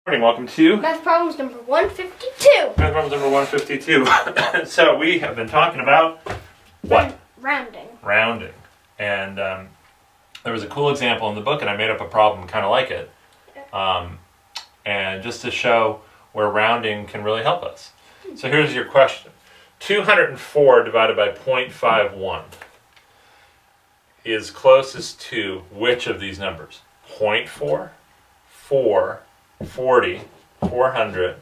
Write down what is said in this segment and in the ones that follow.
Morning, welcome to Math problems number 152. Math problems number 152. So we have been talking about what? Rounding. Rounding. And there was a cool example in the book, and I made up a problem kind of like it. And just to show where rounding can really help us. So here's your question. 204 divided by 0.51 is closest to which of these numbers? 0.4, 4, 40, 400,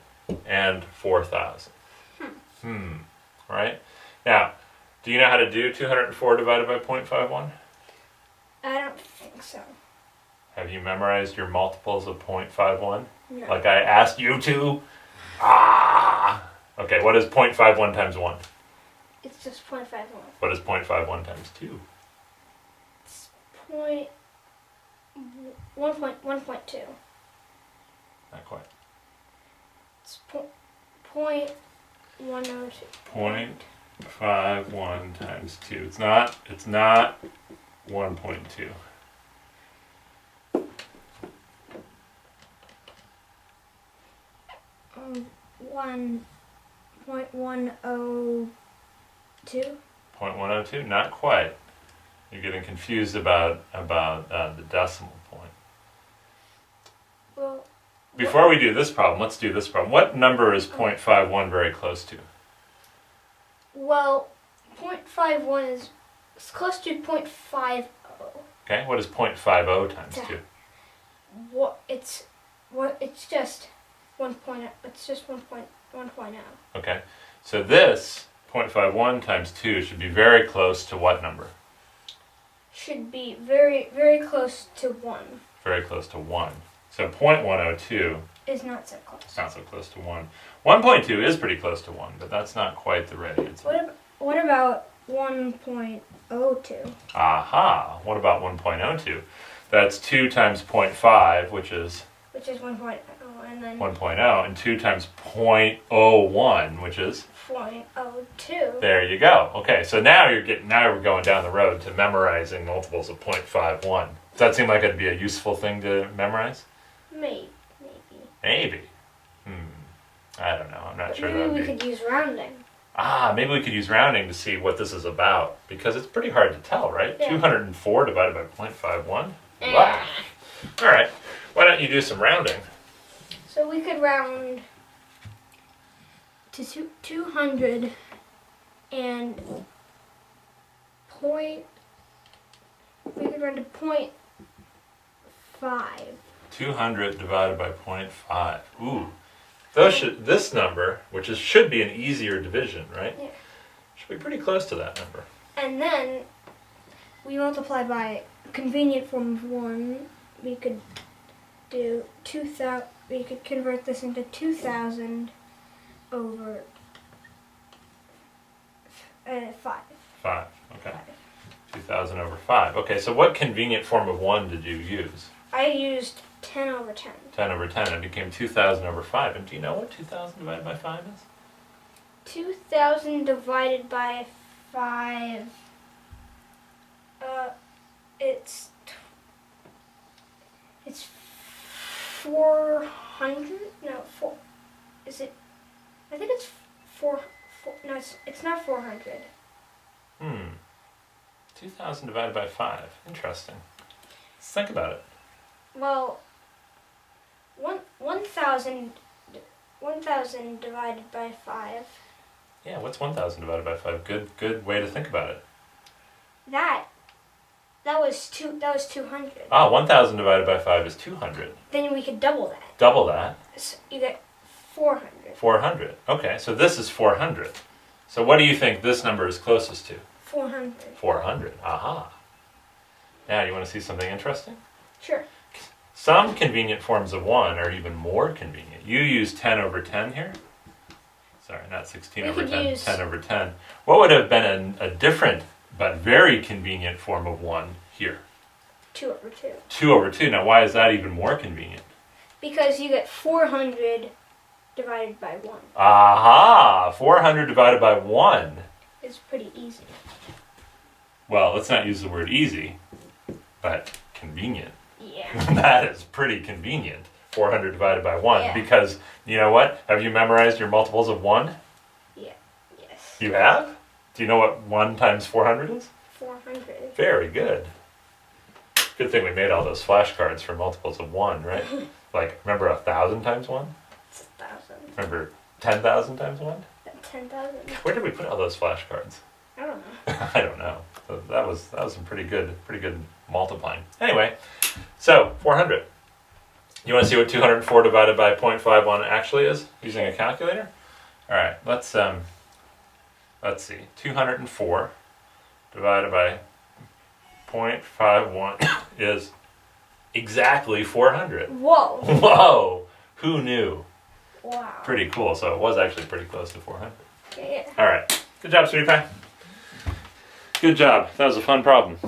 and 4,000. Right? Now, do you know how to do 204 divided by 0.51? I don't think so. Have you memorized your multiples of 0.51? No. Like I asked you to? Okay, what is 0.51 times 1? It's just 0.51. What is 0.51 times 2? It's 1.2. Not quite. It's 0.102. 0.51 times 2. It's not 1.2. Um, 1.102. 0.102? Not quite. You're getting confused about the decimal point. Well, Before we do this problem, let's do this problem. What number is 0.51 very close to? well, 0.51 is close to 0.50. Okay, what is 0.50 times 2? It's just 1.0. It's just 1.0. Okay, so this 0.51 times 2 should be very close to what number? Should be very, very close to 1. Very close to 1. So 0.102 Is not so close. is not so close to 1. 1.2 is pretty close to 1, but that's not quite the right answer. What about 1.02? Aha! What about 1.02? That's 2 times 0.5, which is Which is 1.0, and then 1.0, and 2 times 0.01, which is 0.02. there you go. Okay, so now we're going down the road to memorizing multiples of 0.51. Does that seem like it'd be a useful thing to memorize? Maybe. Maybe. I don't know. I'm not sure Maybe that would we be. could use rounding. Maybe we could use rounding to see what this is about, because it's pretty hard to tell, right? Yeah. 204 divided by 0.51? Eh. Wow. All right. Why don't you do some rounding? So we could round to 200 and we could round to 0.5. 200 divided by 0.5. Ooh. This number, which should be an easier division, right? Yeah. Should be pretty close to that number. And then we multiply by a convenient form of 1. We could do 2,000. We could convert this into 2,000 over 5. 5. Okay. 2,000 over 5. Okay, so what convenient form of 1 did you use? I used 10 over 10. 10 over 10. It became 2,000 over 5. And do you know what 2,000 divided by 5 is? 2,000 divided by 5. It's 400. No, 4. Is it? I think it's 4. No, it's not 400. 2,000 divided by 5. Interesting. Let's think about it. Well, 1,000 divided by 5. Yeah, what's 1,000 divided by 5? Good way to think about it. That was 200. 1,000 divided by 5 is 200. Then we could double that. Double that. So you get 400. 400. Okay, so this is 400. So what do you think this number is closest to? 400. 400. Aha. Now, you want to see something interesting? Sure. Some convenient forms of 1 are even more convenient. You use 10 over 10 here. Sorry, not 16 We over could 10, use 10 over 10. What would have been a different but very convenient form of 1 here? 2 over 2. 2 over 2. Now, why is that even more convenient? Because you get 400 divided by 1. Aha! 400 divided by 1. It's pretty easy. Well, let's not use the word easy, but convenient. Yeah. That is pretty convenient. 400 divided by 1. Yeah. Because, you know what? Have you memorized your multiples of 1? Yeah. Yes. You have? Do you know what 1 times 400 is? 400. Very good. Good thing we made all those flashcards for multiples of 1, right? Like, remember 1,000 times 1? It's 1,000. Remember 10,000 times 1? 10,000. Where did we put all those flashcards? I don't know. I don't know. So that was some pretty good multiplying. Anyway, so 400. You want to see what 204 divided by 0.51 actually is using a calculator? All right, let's see. 204 divided by 0.51 is exactly 400. Whoa. Whoa! Who knew? Wow. Pretty cool. So it was actually pretty close to 400. Yeah. All right. Good job, Sweetie Pie. Good job. That was a fun problem.